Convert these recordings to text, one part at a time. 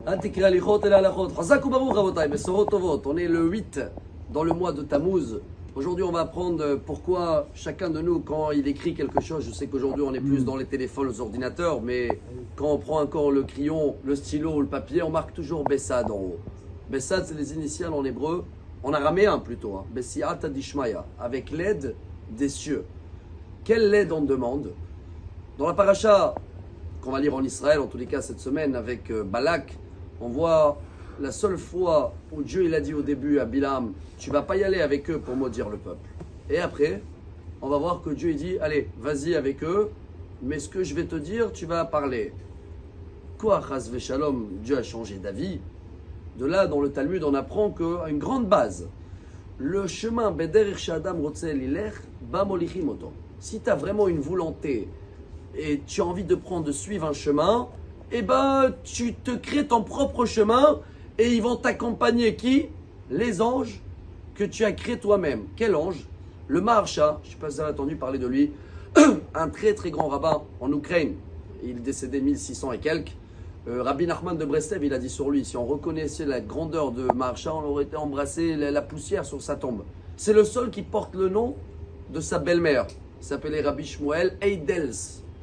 On est le 8 dans le mois de Tammuz. Aujourd'hui, on va apprendre pourquoi chacun de nous, quand il écrit quelque chose, je sais qu'aujourd'hui on est plus dans les téléphones, les ordinateurs, mais quand on prend encore le crayon, le stylo ou le papier, on marque toujours Bessad en haut. Bessad, c'est les initiales en hébreu, en araméen plutôt, hein. Bessiat Adishmaya, avec l'aide des cieux. Quelle aide on demande? Dans la paracha qu'on va lire en Israël, en tous les cas cette semaine, avec Balak, on voit la seule fois où Dieu il a dit au début à Bilam, tu vas pas y aller avec eux pour maudire le peuple. Et après, on va voir que Dieu il dit, allez, vas-y avec eux, mais ce que je vais te dire, tu vas parler. Quoi, Chas Veshalom, Dieu a changé d'avis. De là, dans le Talmud, on apprend qu'une grande base, le chemin Beder Shadam Rotzel Ilech, Bamolichim Oto. Si tu as vraiment une volonté et tu as envie de suivre un chemin, eh ben, tu te crées ton propre chemin et ils vont t'accompagner qui? Les anges que tu as créés toi-même. Quel ange? Le Maharsha, je ne sais pas si vous avez entendu parler de lui, un très très grand rabbin en Ukraine. Il est décédé 1600 et quelques. Rabbi Nachman de Breslev, il a dit sur lui, si on reconnaissait la grandeur de Maharsha, on aurait été embrassé la poussière sur sa tombe. C'est le seul qui porte le nom de sa belle-mère. Il s'appelait Rabbi Shmuel Eidels.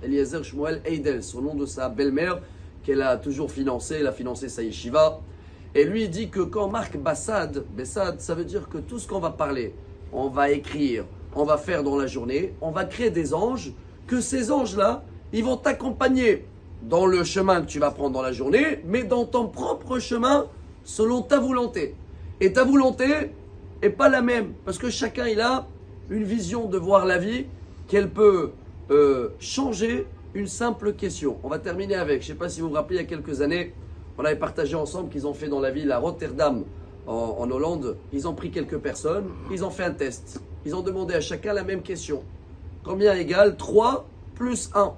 Eliezer Shmuel Eidels, au nom de sa belle-mère qu'elle a toujours financé, elle a financé sa yeshiva. Et lui, il dit que quand on marque Bessad, ça veut dire que tout ce qu'on va parler, on va écrire, on va faire dans la journée, on va créer des anges, que ces anges-là, ils vont t'accompagner dans le chemin que tu vas prendre dans la journée, mais dans ton propre chemin, selon ta volonté. Et ta volonté n'est pas la même, parce que chacun, il a une vision de voir la vie qu'elle peut changer une simple question. On va terminer avec, je ne sais pas si vous vous rappelez, il y a quelques années, on avait partagé ensemble qu'ils ont fait dans la ville à Rotterdam, en Hollande, ils ont pris quelques personnes, ils ont fait un test. Ils ont demandé à chacun la même question. Combien égale 3 plus 1?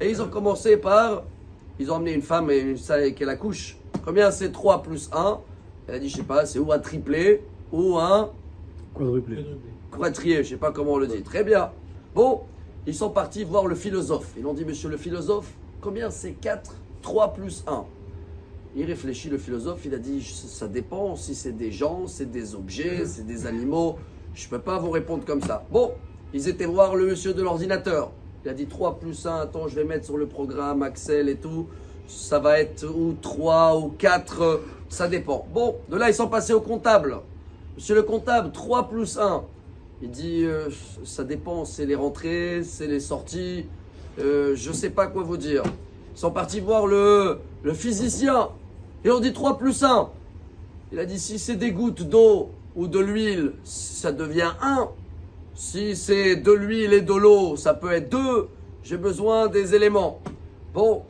Et ils ont commencé par, ils ont emmené une femme et qu'elle accouche. Combien c'est 3 plus 1? Elle a dit, je ne sais pas, c'est ou un triplé ou un quadruplé. Quatrié, je ne sais pas comment on le dit. Très bien. Bon, ils sont partis voir le philosophe. Ils ont dit, monsieur le philosophe, combien c'est 4, 3 plus 1? Il réfléchit, le philosophe, il a dit, ça dépend, si c'est des gens, c'est des objets, c'est des animaux, je ne peux pas vous répondre comme ça. Bon, ils étaient voir le monsieur de l'ordinateur. Il a dit 3 plus 1, attends, je vais mettre sur le programme Axel et tout, ça va être ou 3 ou 4, ça dépend. Bon, de là, ils sont passés au comptable. Monsieur le comptable, 3 plus 1. Il dit, ça dépend, c'est les rentrées, c'est les sorties, je ne sais pas quoi vous dire. Ils sont partis voir le physicien. Ils ont dit 3 plus 1. Il a dit, si c'est des gouttes d'eau ou de l'huile, ça devient 1. Si c'est de l'huile et de l'eau, ça peut être 2. J'ai besoin des éléments. Bon,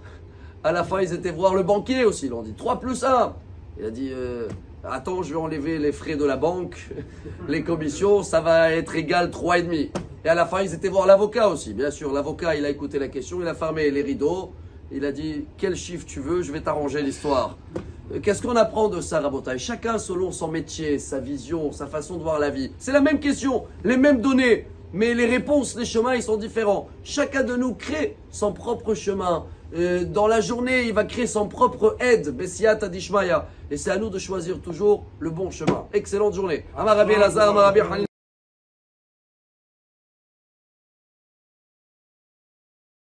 à la fin, ils étaient voir le banquier aussi. Ils ont dit 3 plus 1. Il a dit, attends, je vais enlever les frais de la banque, les commissions, ça va être égal 3,5. Et à la fin, ils étaient voir l'avocat aussi. Bien sûr, l'avocat, il a écouté la question, il a fermé les rideaux. Il a dit, quel chiffre tu veux, je vais t'arranger l'histoire. Qu'est-ce qu'on apprend de ça, Rabotai? Chacun selon son métier, sa vision, sa façon de voir la vie. C'est la même question, les mêmes données, mais les réponses, les chemins, ils sont différents. Chacun de nous crée son propre chemin. Dans la journée, il va créer son propre aide, Bessiat Adishmaya. Et c'est à nous de choisir toujours le bon chemin. Excellente journée. Amar Rabbi Elazar, Amar Rabbi Hanan.